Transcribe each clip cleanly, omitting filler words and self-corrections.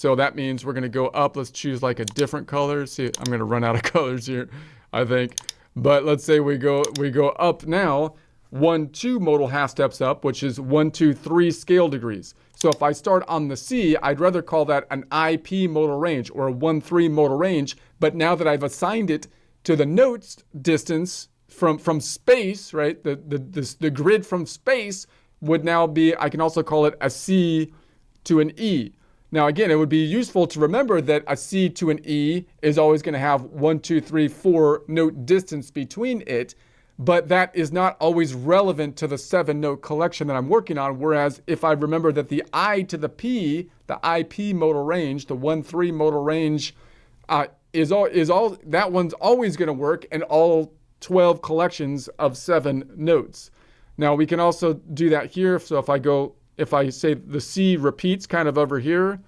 So that means we're going to go up. Let's choose like a different color. See, I'm going to run out of colors here, I think. But let's say we go up now, 1, 2 modal half steps up, which is 1, 2, 3 scale degrees. So if I start on the C, I'd rather call that an IP modal range or a 1, 3 modal range. But now that I've assigned it to the notes distance from space, right? The grid from space would now be, I can also call it a C to an E. Now, again, it would be useful to remember that a C to an E is always going to have 1, 2, 3, 4 note distance between it, but that is not always relevant to the 7-note collection that I'm working on. Whereas if I remember that the I to the P, the IP modal range, the 1, 3 modal range, is all that one's always going to work in all 12 collections of 7 notes. Now we can also do that here. So if I say the C repeats kind of over here,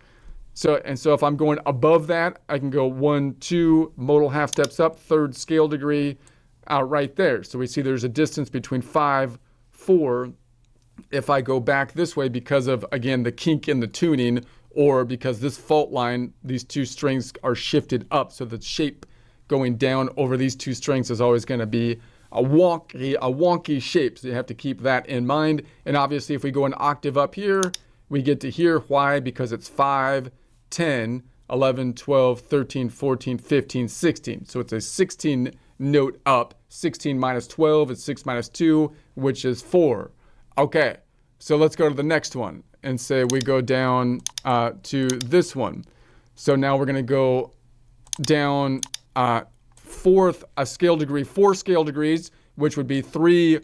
so if I'm going above that, I can go 1, 2 modal half steps up, 3rd scale degree right there. So we see there's a distance between 5, 4. If I go back this way because of, again, the kink in the tuning, or because this fault line, these 2 strings are shifted up, so the shape going down over these 2 strings is always going to be a wonky shape. So you have to keep that in mind. And obviously, if we go an octave up here, we get to here. Why? Because it's 5, 10, 11, 12, 13, 14, 15, 16. So it's a 16 note up. 16 minus 12 is 6 minus 2, which is 4. Okay, so let's go to the next one and say we go down to this one. So now we're going to go down fourth, a scale degree, 4 scale degrees, which would be 3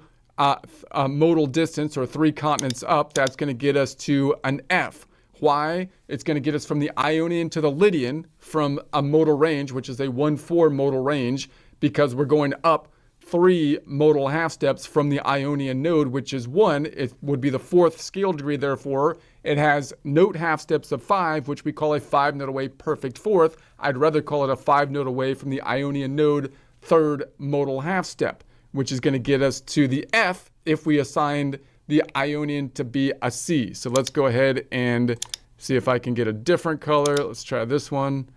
modal distance or 3 continents up. That's going to get us to an F. Why? It's going to get us from the Ionian to the Lydian from a modal range, which is a 1-4 modal range, because we're going up 3 modal half steps from the Ionian node, which is 1. It would be the 4th scale degree, therefore. It has note half steps of 5, which we call a 5-note away perfect 4th. I'd rather call it a 5-note away from the Ionian node 3rd modal half step, which is going to get us to the F if we assigned the Ionian to be a C. So let's go ahead and see if I can get a different color. Let's try this one.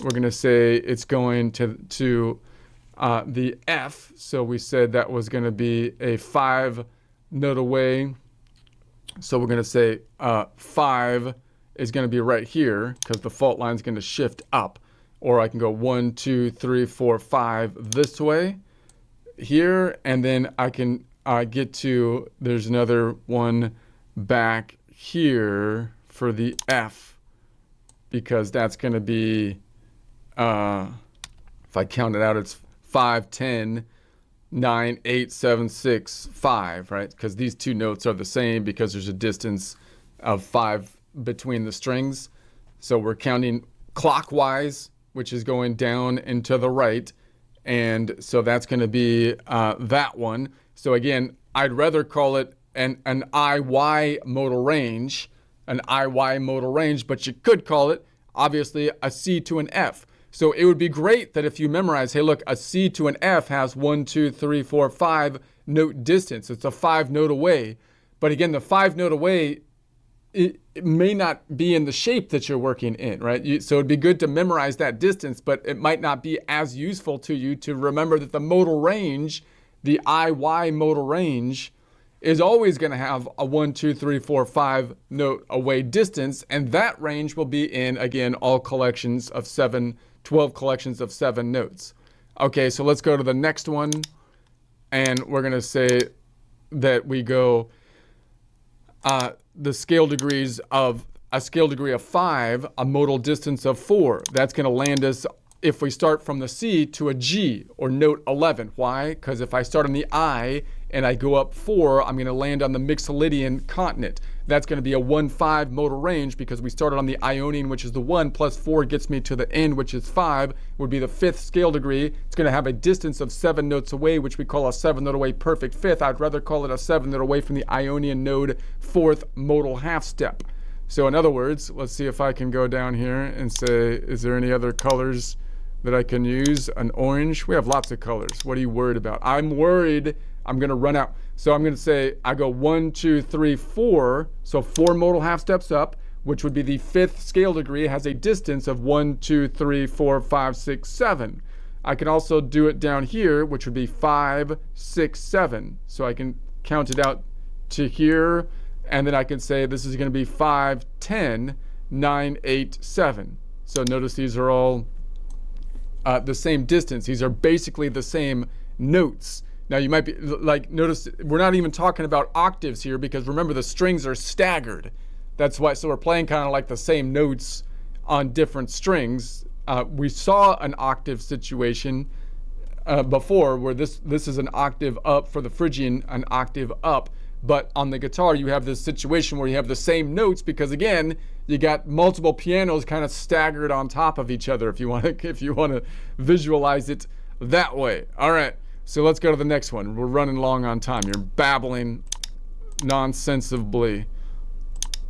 We're going to say it's going to the F. So we said that was going to be a 5-note away. So we're going to say 5 is going to be right here because the fault line is going to shift up. Or I can go 1, 2, 3, 4, 5 this way here. And then I can get to, there's another one back here for the F, because that's going to be, if I count it out, it's 5, 10, 9, 8, 7, 6, 5, right? Because these 2 notes are the same because there's a distance of 5 between the strings. So we're counting clockwise, which is going down and to the right. And so that's going to be that one. So again, I'd rather call it an IY modal range, but you could call it, obviously, a C to an F. So it would be great that if you memorize, hey, look, a C to an F has 1, 2, 3, 4, 5 note distance. It's a 5-note away. But again, the 5-note away, it may not be in the shape that you're working in, right? So it'd be good to memorize that distance, but it might not be as useful to you to remember that the modal range, the IY modal range, is always going to have a 1, 2, 3, 4, 5 note away distance. And that range will be in, again, all collections of 12 collections of 7 notes. Okay, so let's go to the next one. And we're going to say that we go the scale degrees of a scale degree of 5, a modal distance of 4. That's going to land us, if we start from the C, to a G, or note 11. Why? Because if I start on the I and I go up 4, I'm going to land on the Mixolydian continent. That's going to be a 1-5 modal range because we started on the Ionian, which is the 1, plus 4 gets me to the end, which is 5, would be the 5th scale degree. It's going to have a distance of 7 notes away, which we call a 7-note away perfect 5th. I'd rather call it a 7-note away from the Ionian node 4th modal half step. So in other words, let's see if I can go down here and say, is there any other colors that I can use? An orange. We have lots of colors. What are you worried about? I'm worried I'm going to run out. So I'm going to say I go 1, 2, 3, 4. So 4 modal half steps up. which would be the 5th scale degree, has a distance of 1, 2, 3, 4, 5, 6, 7. I can also do it down here, which would be 5, 6, 7. So I can count it out to here, and then I can say this is going to be 5, 10, 9, 8, 7. So notice these are all the same distance. These are basically the same notes. Now you might be like, notice we're not even talking about octaves here, because remember the strings are staggered. That's why, so we're playing kind of like the same notes on different strings. We saw an octave situation before, where this is an octave up for the Phrygian, an octave up. But on the guitar, you have this situation where you have the same notes, because again, you got multiple pianos kind of staggered on top of each other, if you want to visualize it that way. All right, so let's go to the next one. We're running long on time. You're babbling nonsensibly.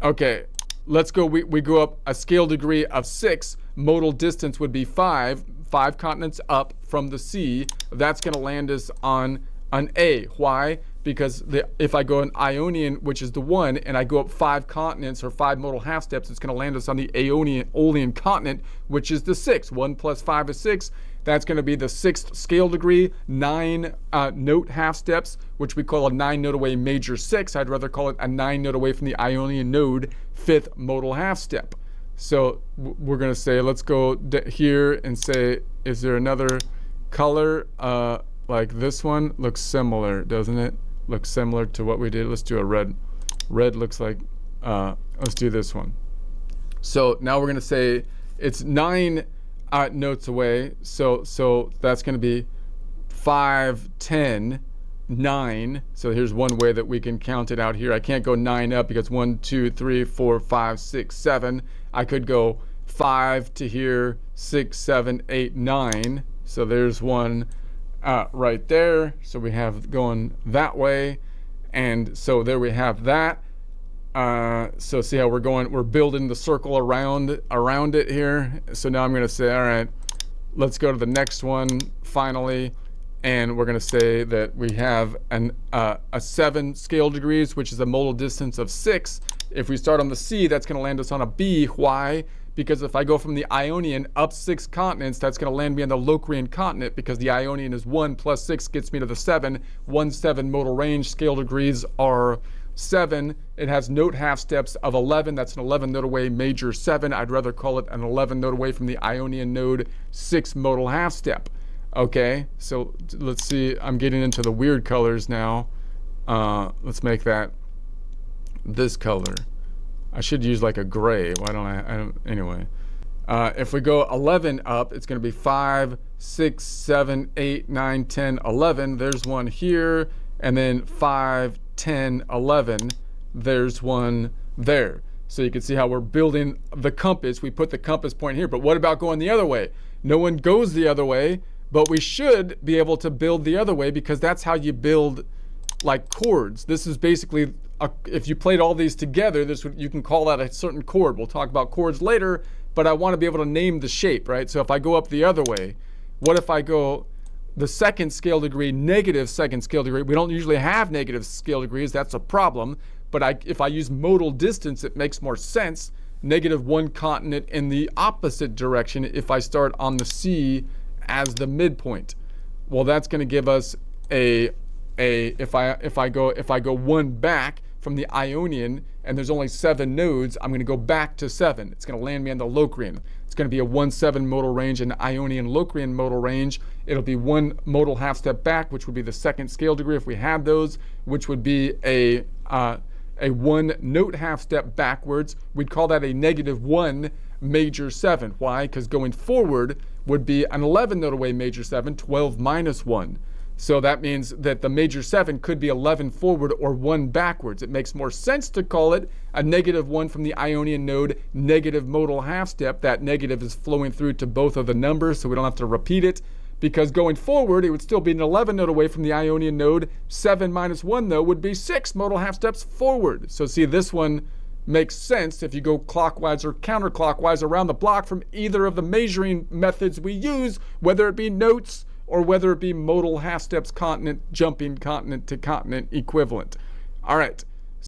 Okay, let's go. We go up a scale degree of 6. Modal distance would be 5 continents up from the C. That's going to land us on an A. Why? Because if I go an Ionian, which is the 1, and I go up 5 continents or 5 modal half steps, it's going to land us on the Aeolian continent, which is the 6. 1 plus 5 is 6. That's going to be the 6th scale degree, 9 note half steps, which we call a 9-note away major 6. I'd rather call it a 9-note away from the Ionian node, 5th modal half step. So we're going to say, let's go here and say, is there another color like this one? Looks similar, doesn't it? Looks similar to what we did. Let's do a red. Red looks like, let's do this one. So now we're going to say it's 9 notes away. So that's going to be 5, 10, 9. So here's one way that we can count it out here. I can't go 9 up because 1, 2, 3, 4, 5, 6, 7. I could go 5 to here, 6, 7, 8, 9. So there's one right there. So we have going that way. And so there we have that. So see how we're building the circle around it here. So now I'm going to say, all right, let's go to the next one finally. And we're going to say that we have a 7 scale degrees, which is a modal distance of 6. If we start on the C, that's going to land us on a B. Why? Because if I go from the Ionian up 6 continents, that's going to land me on the Locrian continent, because the Ionian is 1 plus 6 gets me to the 7. 1, 7 modal range. Scale degrees are 7. It has note half steps of 11. That's an 11 note away major 7. I'd rather call it an 11 note away from the Ionian node 6 modal half step. Okay, so let's see. I'm getting into the weird colors now. Let's make that this color. I should use like a gray. Why don't I don't, anyway. If we go 11 up, it's going to be 5, 6, 7, 8, 9, 10, 11. There's one here. And then 5, 10, 11. There's one there. So you can see how we're building the compass. We put the compass point here. But what about going the other way? No one goes the other way. But we should be able to build the other way, because that's how you build like chords. This is basically, if you played all these together, you can call that a certain chord. We'll talk about chords later, but I want to be able to name the shape, right? So if I go up the other way, what if I go the 2nd scale degree, negative 2nd scale degree? We don't usually have negative scale degrees. That's a problem. But if I use modal distance, it makes more sense. Negative 1 continent in the opposite direction if I start on the C as the midpoint. Well, that's going to give us if I go 1 back from the Ionian, and there's only 7 nodes, I'm going to go back to 7. It's going to land me on the Locrian. It's going to be a 1-7 modal range and Ionian Locrian modal range. It'll be 1 modal half step back, which would be the 2nd scale degree if we had those, which would be a 1 note half step backwards. We'd call that a -1 major 7. Why? Because going forward would be an 11 note away major 7, 12 minus 1. So that means that the major 7 could be 11 forward or 1 backwards. It makes more sense to call it a -1 from the Ionian node, negative modal half step. That negative is flowing through to both of the numbers, so we don't have to repeat it. Because going forward, it would still be an 11 note away from the Ionian node. 7 minus 1, though, would be 6 modal half steps forward. So see, this one makes sense if you go clockwise or counterclockwise around the block from either of the measuring methods we use, whether it be notes or whether it be modal half steps continent, jumping continent to continent equivalent. All right,